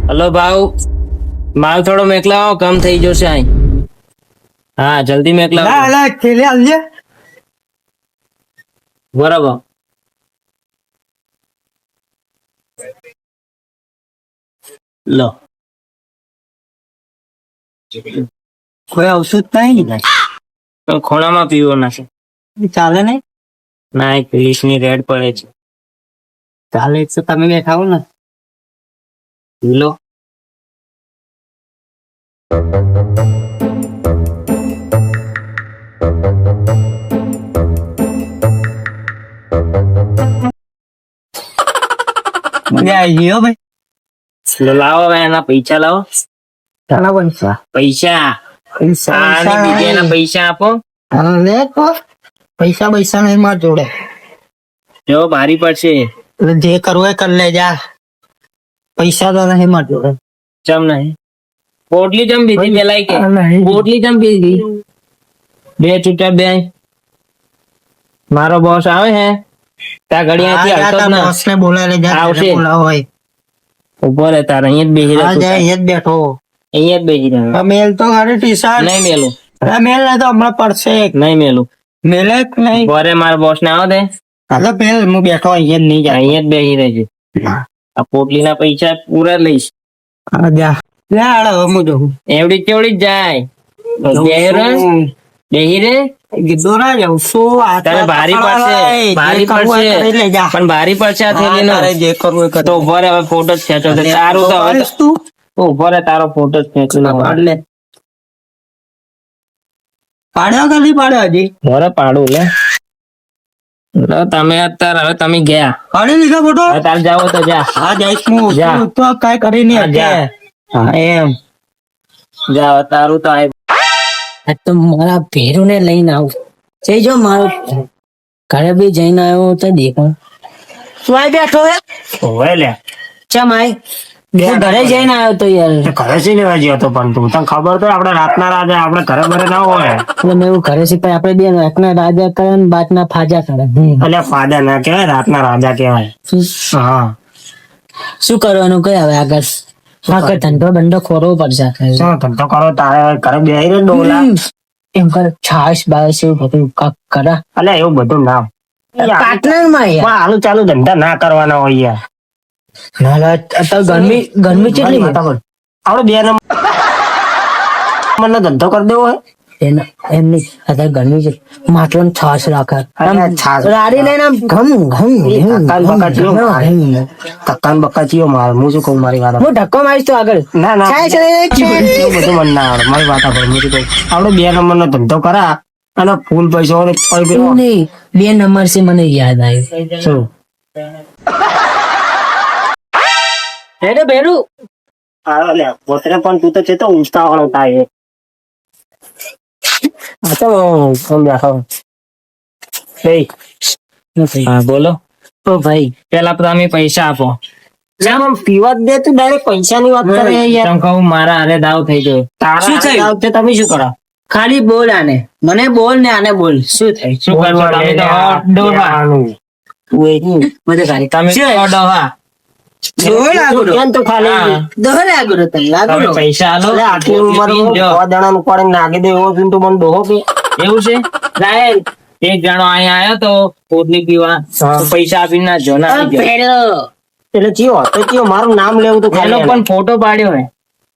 Hello ભાવ, માલ થોડો મેકલાવો, કમ થઈ જશે અહીં. હા જલ્દી મેકલાવો. ખેલે આવજે. બરાબર. લો કોઈ ઔષધ નહીં ને પણ ખોણામાં પીવો નાખે. ચાલે નહીં. ના એક ની રેડ પડે છે. ચાલે તો તમે બેઠા હો ને. પી લો. મજા આવી ગઈ હો ભાઈ. લો, લાવો હવે એના પૈસા લાવો. ચાલો પૈસા પૈસા આને બીજા એના પૈસા આપો. લે તો પૈસા પૈસા નહીં માર જોડે. જો ભારી પડશે. એટલે જે કરવું એ કરી લે જા. પૈસા તો નહીં માર જોડે. ચમ નહીં પોટલી ચમ પીધી પેલા કે નહીં. પોટલી ચમ પીધી. બે છૂટા બે. મારો બોસ આવે હે ત્યાં ઘડી અહીંથી હલતો જ ના. બોસને બોલાવી લે જા. આવશે. તેને બોલાવો હોય. ઉભો રહે તારે અહીંયા જ બેસી હા રહે. જા અહીંયા જ બેઠો. અહીંયા જ બેસી રહે. આ મેલ તો ઘરે ટી-શર્ટ. નહીં મેલું. અરે મેલ નહીં તો હમણાં પડશે. નહીં મેલું. મેલે જ નહીં. બોરે મારા બોસ ને આવો દે. હા તો મેલ હું બેઠો અહીંયા જ નહીં જાય. અહીંયા જ બેસી રહેજે. આ પોટલી ના પૈસા પૂરા લઈશ. હા જા. લે હાલો હવે હું જઉં. એવડી કેવડી જ જાય. બેહી રહે. બેહી રે. કીધું ના જાઉં શું આ તારે ભારી પડશે. ભારી પડશે. પણ ભારી પડશે આ થેલી નો. જે કરવું એ કર. તો ઉભો રે હવે ફોટો જ ખેંચો છે. તારું તો હવે તું તો ઉભો રે તારો ફોટો જ ખેંચી લો. પાડ લે. પાડ્યો કે નહીં પાડ્યો હજી? મોરે પાડું લે. લો, તમે અત્યારે હવે તમે ગયા. પાડી લીધો ફોટો? હવે તારે જાવ તો જા. હા જઈશ હું. જા. તું તો કાંઈ કરી નહીં હા, જા. શકે. હા એમ. જા હવે તારું તો આય. આ તો મારા ભેરુને લઈને આવું જઈ જો મારો ઘરે બી જઈને આવ્યો તો દેખો તું આય બેઠો હે ઓવે લે. ચમ આય તું ઘરે જઈને આવ્યો તો યાર ઘરે થી લેવા ગયો તો પણ તું તને ખબર તો આપણે રાતના રાજા આપણે ઘરે ભરે ના હોય. એટલે મેં એવું ઘરે થી આપણે બે એકના રાજા કરે ને બાતના ફાજા કરે એટલે ફાદા ના કહેવાય, રાતના રાજા કહેવાય. હા શું કરવાનું કઈ હવે આગળ આગળ ધંધો બંધો ખોરવો પડશે શું ધંધો કરો તારે ઘરે બેહી રે ડોલા. એમ કરે છાશ બાસ એવું બધું કાક કરા એટલે એવું બધું ના પાર્ટનર માં યાર આલું ચાલુ ધંધા ના કરવાના હોય યાર. ના અત્યારે ગરમી ગરમી કેટલી છે આપડે બે નંબર નો ધંધો કરી દેવો હોય. એમ નહીં અત્યારે ગરમી છે માટલો છાશ રાખે અરે છાશ. રાડી લઈને આમ ઘમ ઘમ કક્કાન બકાચીઓ મારે. કક્કાન બકાચીઓ મારે. હું શું કહું મારી વાત હું ધક્કો મારીશ તો આગળ ના ના છાશ એવું બધું મને ના આવડે. મારી વાત આપડે હું શું કહું આપડે બે નંબર નો ધંધો કરા અને ફૂલ પૈસો એવું નહીં 2 નંબર છે મને યાદ આવ્યું શું હેડો બેરું પોતરે પણ તું તો છે તો ઊંચતા વાળો થાય. હા તો બેઠો. હા બોલો. ઓ ભાઈ પેલા તો તમે પૈસા આપો. પીવા દે તું ડાયરેક્ટ પૈસા ની વાત કરે યાર. કહું મારા હારે દાવ થઈ ગયો. શું તારા થયું? દાવ છે તમે શું કરો? ખાલી બોલ આને મને બોલ ને આને બોલ શું થાય શું કરશો તમે તો ડોહા. મને ખાલી તમે શું? તો ડોહા. દોહલ આગળ કેમ તો ખાલી દોહલ આગળ તઈ તમે આગળ પૈસા આલો. અલે આટલી ઉંમરમાં જો. દણા નું પાણી નાખી દે એવો તું મને ડોહો કે એવું છે રાયલ એક જણો અહીંયા આવ્યો તો પોટલી પીવા તો પૈસા આપીને ના જો ના આવી ગયો. પેલો એટલે ચિયો તો ચિયો મારું નામ લેવું તો એનો પણ ફોટો પાડ્યો હે.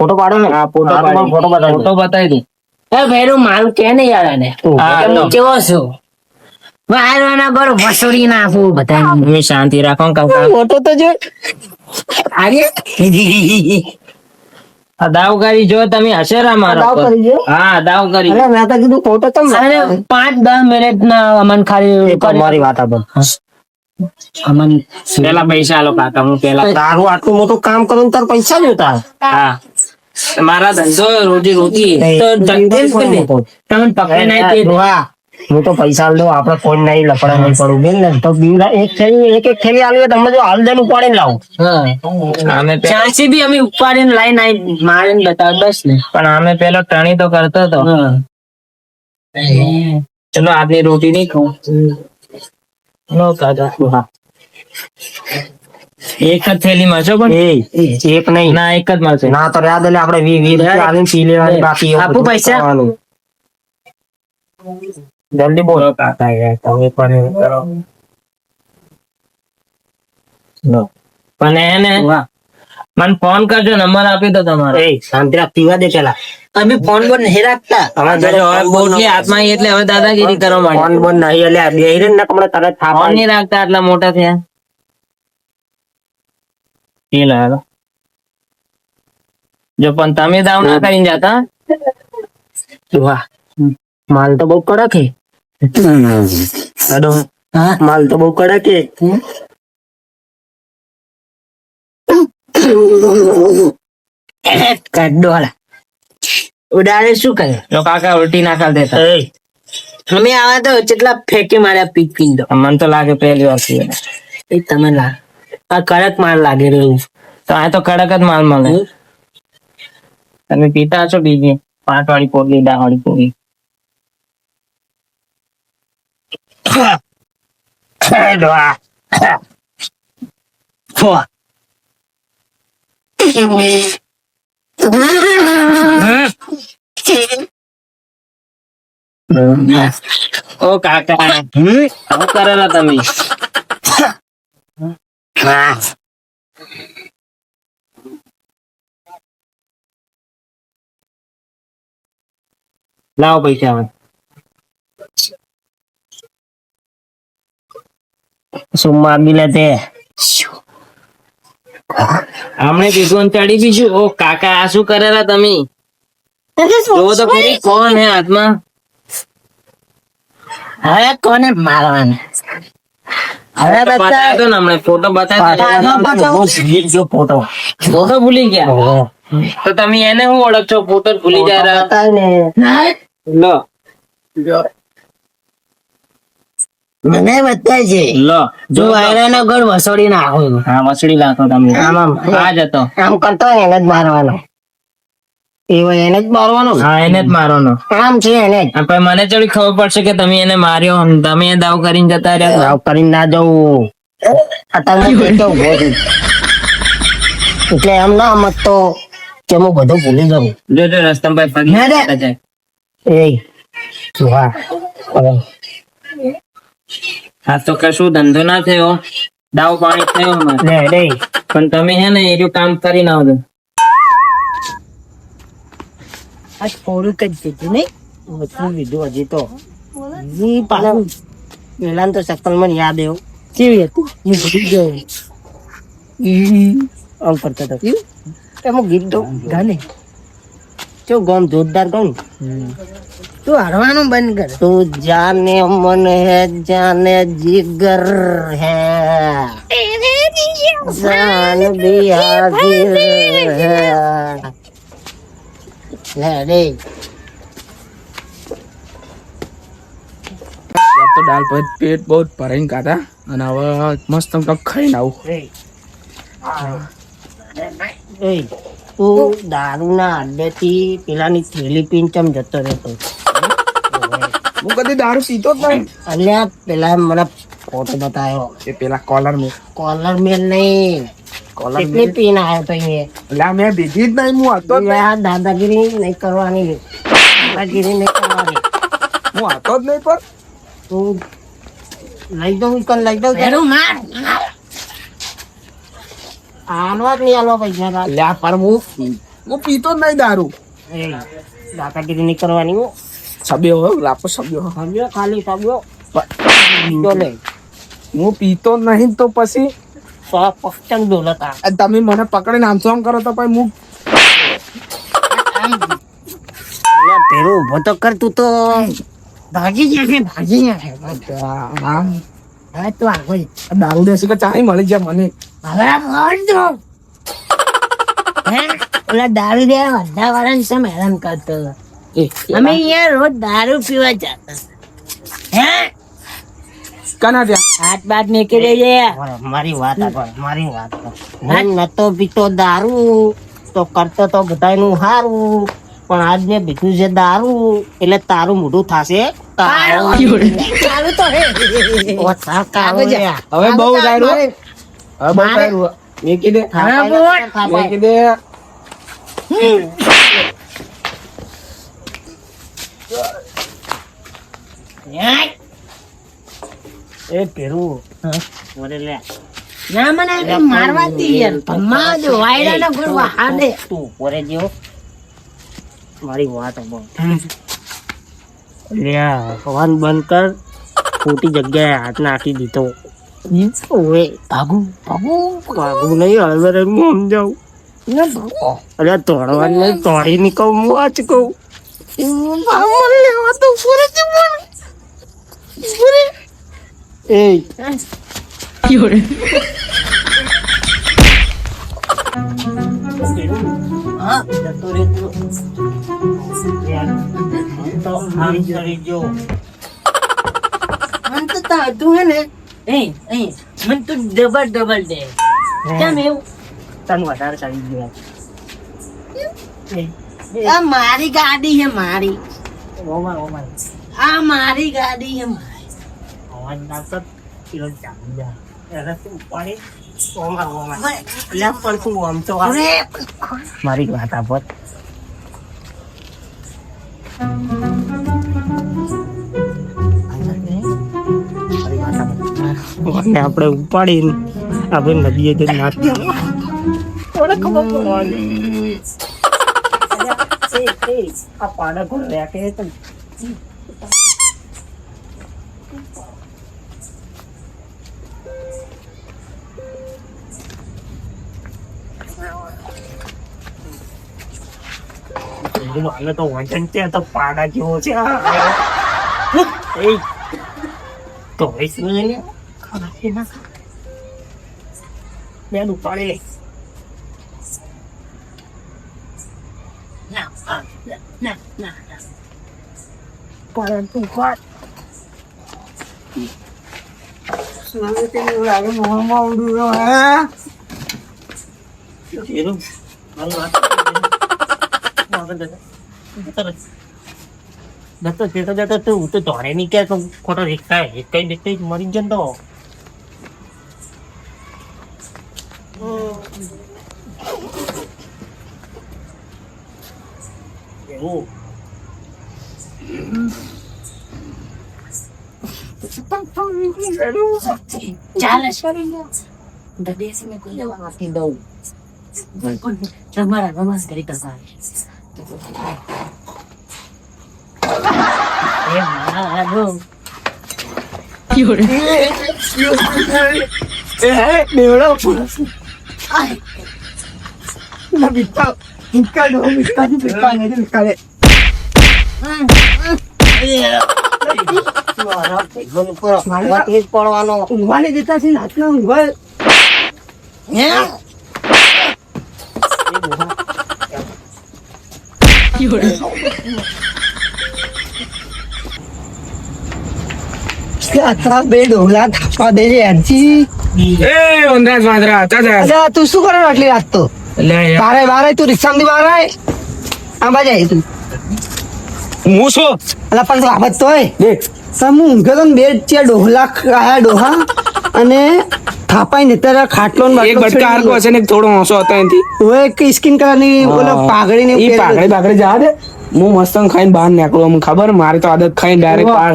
ફોટો પાડ્યો ને? હા ફોટો પાડ્યો. ફોટો બતાવી દે. એ ભેરું મારું કે ને યાર આને હા, તમે લો. કેવો છો વારવાના ગોળ વસોડી નાખું બધા તમે શાંતિ રાખો ને કાકા. ફોટો તો જો આરે આ દાવ કરી જો તમે હશેરા મારો દાવ પર. કરી જો? હા દાવ કરી. અરે મેં તો કીધું ફોટો તો અરે 5-10 મિનિટ ના અમન ખાલી મારી વાત આપો. અમન પેલા પૈસા આલો કાકા. હું પેલા તારું આટલું મોટું કામ કરું ને તાર પૈસા જોતા. હા મારા ધંધો રોજી રોટી તો ધંધે જ કરી દે. તમને પકડે નહીં તે વાહ. હું તો પૈસા આલ દઉં આપણે કોઈ નહીં લફડા નહીં પડું બેન ને તો બીજા એક થેલી આલી હોય તમને જો હાલ દેન ઉપાડીને લાવું. હા આમે ચાંસી બી અમે ઉપાડીને લાઈને આઈ મારીને બતાવ બસ ને પણ આમે પેલો ટણી તો કરતો હતો. ચલો આજની રોટી નહીં ખાઉં. નો કાકા. હા એક જ થેલી મળશે પણ એક નહીં ના એક જ મળશે ના તો યાદ એટલે આપણે 20 આવીને પી લેવાની બાકી એવું આપું બધું પૈસા? ખાવાનું. જલ્દી બોલ કાકા યાર તમે પણ એવું કરો લો. પણ એને વાહ. મને ફોન કરજો નંબર આપી દો તમારો એ શાંતિ રાખ પીવા દે પેલા તમે ફોન બોન નહીં રાખતા હવે હવે બોટલી હાથમાં આવી એટલે હવે દાદાગીરી કરવા માંડ્યા. ફોન બોન નહીં એટલે આ બેહી રહીને ને તમને તરત થાપ ફોન આવી. નહીં રાખતા આટલા મોટા થયા પી લો હાલો. જો પણ તમે દાવ ના કરીને જાતા વાહ માલ તો બહુ કડક હે અડો હા માલ તો બહુ કડક હે કાઢો હાલા ઉડાડે શું કરે જો કાકા ઉલટી ના ખાલ દેતા એ અમે આવા તો કેટલા ફેંકી માર્યા પી પી દો મને તો લાગે પહેલી વાર પીવે. એ તમે લાગ આ કડક માર લાગે રહ્યું તો આ તો કડક જ માલ મળે તમે પીતા છો બીજી 5 વાળી પોટલી 10 વાળી પોટલી વાહ ફો ઓ કાકા શું કરેલા તમે લાવો પૈસા હવે સુમ્મા બી લેતે હમણે પીગોન ચડી બીજું ઓ કાકા આ શું કરેલા તમે જોવો તો ખરી કોણ હે હાથમાં હવે કોને મારવાનું હવે ફોટો બતાવ્યો તો ને હમણે ફોટો બતાવ્યો જો ફોટો ફોટો ભૂલી ગયા તો તમે એને શું ઓળખશો ફોટો જ ભૂલી જાય બતાય ને લો મને બતાય છે લો જો વાયરાનો ગળ વસોડી નાખો હા વસડી લાખો તમે આમ આમ આ જ હતો આમ કરતો હોય ને એને જ મારવાનો એવો એને જ મારવાનો ને. હા એને જ મારવાનો આમ છે એને જ આ પછી મને થોડી ખબર પડશે કે તમે એને માર્યો અને તમે એ દાવ કરીને જતા રહ્યા આવ કરીને ના જવું અત્યારે હું કેતો ઉભો છું. એટલે એમ ના મત તો કે હું બધું ભૂલી જાઉં જોજો રસ્તામાં ભાઈ પગ ના રે. જતા જાય એ વાહ હવે આ તો કશું ધંધો ના થયો દાવ પાણી થયો અમારે. લે લે પણ તમે હે ને એનું કામ કરી ના આવજો આ થોડુંક જ દીધું નહીં બધું લીધું હજી તો ઈ પાછું પેલા તો શકલ મને યાદ આવ્યો કેવી હતી હું ભૂલી ગયો આમ કરતો હતો એમાં ગીત તો ગાને કેવું ગામ જોરદાર ગામ તું હરવાનું બંધ કર તું જાને मन है जाने जिगर है जान भी हाजिर है લે રે તો દાળ ભાત પેટ બહુ ભરાઈને ખાધા અને હવે મસ્ત કંઈક ખાઈને આવું એ તું દારૂના અડ્ડેથી પેલાની થેલી પીને ચમ જતો રહેતો હું કદી દારૂ પીતો જ નહીં અલ્યા પેલા મને ફોટો બતાવ્યો એ પેલા કોલર મેં કોલર મેલ નહીં કેટલી પીને આવ્યો તો અહીંયા એટલે આ મેં દીધી જ નહીં હું હતો જ નહીં યાર દાદાગીરી નહીં કરવાની દાદાગીરી નહીં કરવાની હું હતો જ નહીં પણ તું લઈ દઉં કન લઈ દઉં ભેરું માર આલવા જ નહીં આલવા પૈસા તાર. એટલે આ પર હું પીતો જ નહીં દારૂ એ દાદાગીરી નહીં કરવાની હો સબ્યો હો લાપો સબ્યો હો. સમજો ખાલી સમજો બીજો લે હું પીતો જ નહીં તો પછી તો પક્ષમ ડોલતા આ તમે મને પકડીને આમ શું કરો તો પછી હું પેલો ઉભો તો કર તું તો ભાગી જશે ભાગી જશે આમ હવે તું આગળ દારૂ દેશે કે ચાય મળી જાય મને હવે મળજો હે ઓલા દારૂ દે બધા વાળાને સમ હેરાન કરતો હતો. અમે અહીંયા રોજ દારૂ પીવા જતા હે કના ત્યાં હાથ બાત નીકળી જાય મારી વાત મારી વાત હું નતો પીતો દારૂ તો કરતો તો બધાયનું હારું પણ આજ મેં પીધું છે દારૂ એટલે તારું મોઢું થાશે ચાલુ તો હે ઓછા કાળો લ્યા. હવે બહુ દારૂ હવે બહુ દારૂ મેકી દે હા, બોલ. મેકી દે એ પેરું મને લે ના મને આ મારવા દી યાર ધમ્મા દે વાયડા ના ગોળવા હાડે તું પોરે જેવો મારી વાત સાંભળ. લ્યા હવાન બંધ કર, ખોટી જગ્યાએ હાથ નાખી દીધો. ઓએ ભાગુ નહીં હળદર હું સમજાવું. અરે તોડવાની નહીં, તોડી ની કહું હું આજ કહું. એ હા જતો રે તું. તો આમ કરી જો. મન તો તું હે ને મન તું ડબલ દે કેમ એવું તને વધારે ચડી ગયો. આ મારી ગાડી છે મારી ઓમાર આ મારી ગાડી છે મારી હવાન નાખત કિલો ચાલી જા. એને તું ઉપાડી ઓમાર લે પણ તું આમ તો આ. અરે મારી વાત આપત. આપણે ઉપાડીને આપણે નદીએ જઈને નાખી આ પાડા ઘોડ રાખે તો મને તો વજન છે તો પાડા જેવો છે. તો બેન ઉપાડે ના પરંતુ ઉપાડ તું તો દોડે નહીં કે ખોટો રિક્ષા કઈ દેખતે મરી જન તો એવું ચાલે દેશી મેં કોઈ લેવા આપી દઉં તમારા રમાસ કરી કરતા એ મારો પડવાનો ઊંઘવાની દેતા છે રાતના ઊંઘવા બે ડોલા થાપા દે હજી એ વનરાજ વાંદરા ચાચા અરે તું શું કરે આટલી રાત તો લે યાર બારે બારે તું રિક્ષામાંથી બહાર આય આ બાજુ આય તું હું શું અલા પણ લાભત તો હોય દેખ હું ઊંઘ્યો તો ને બે ત્યાં ડોહલા આયા ડોહા અને થાપાઈ ને ત્યારે ખાટલો ને એક બટકા હરકો હશે ને એક થોડો હોંસો હતો એનથી ઓય કે સ્કિન કલરની ઓલો પાઘડી ને ઈ પાઘડી જા દે હું મસ્ત ખાઈને બહાર નીકળું અમને ખબર મારે તો આદત ખાઈને ડાયરેક્ટ બહાર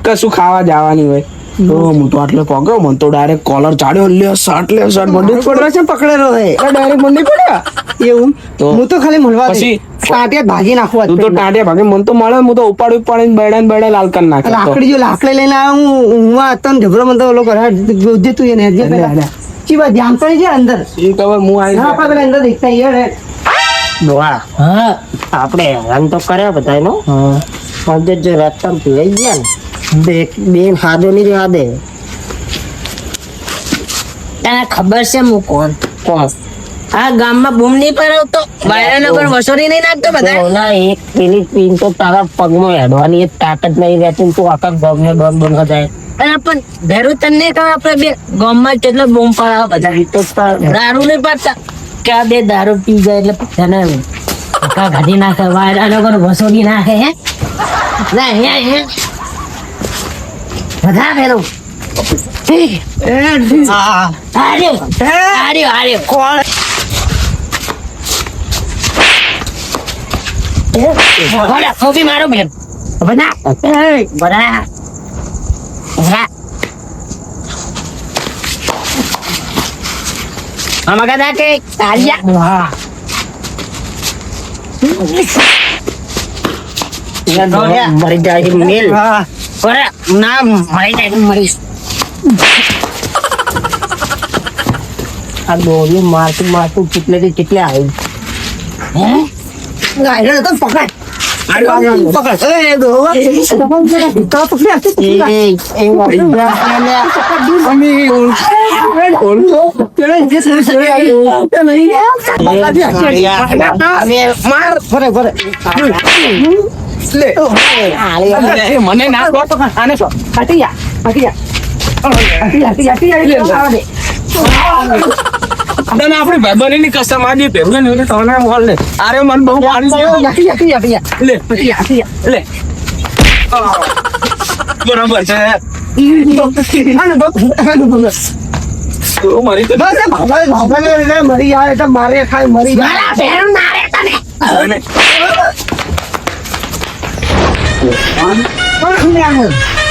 કશું ખાવા જવાની હોય તો હું તો આટલે પગ્યો મને તો ડાયરેક્ટ કોલર ચાડ્યો લે શર્ટ મંડી પડ્યો છે પકડેલો હે ડાયરેક્ટ મંડી પડ્યા એવું તો હું તો ખાલી મળવા પછી ટાટિયા ભાગી નાખવા તું તો ટાંટિયા ભાગે મને તો મળે હું તો ઉપાડીને બેડા લાલ કરી નાખ્યો લાકડી જો લાકડી લઈને આવ્યો હું ઊંઘવા હતો ને ઢબરો મને તો ઓલો કરે ગોજે તું એને હજી પેલા ચીવા ધ્યાન તો છે અંદર એ ખબર હું હા આવી પેલા અંદર દેખતા યાર ડોહા હા આપણે હેરાન તો કર્યા બધાનો પણ જો રસ્તા પીવાઈ ગયા ને બેન હાદો નહીં રહેવા દે. તને ખબર છે હું કોણ કોણ આ ગામમાં બૂમ નહીં પડાવતો વાયરાના પર વસોરી નહીં નાખતો બધા ઓલા એક પેલી પીન તો તારા પગમાં હેડવાની એક તાકાત નહીં રહેતી ને તું આખા ગમને બંધ જાય. અને પણ ભેરું તને કહે આપણે બે ગામમાં કેટલો બૂમ પડાવે બધા તો દારૂ નહીં પડતા કે આ બે દારૂ પી જાય એટલે તને ધક્કા કાઢી નાખે વાયરાના પર વસોરી નાખે હે ના હે બધા ભેરું કોફી મારો બેન બના બના આમાં કદા કે તાલિયા મરી જાય મેલ ના મરી જાય મરીશ આ દોરી મારતું મારતું કેટલે આવી હે ગાયરો તો પકડ મને ના આને આપડે ભાઈ ની કસ્ટમ આજે ભેગું ને તમને મોલ લે અરે મન બહુ પાણી લે લે બરાબર છે મારી તો મરી જાય તો મારે ખાય મરી મારા ભેરું ના રે તને જાય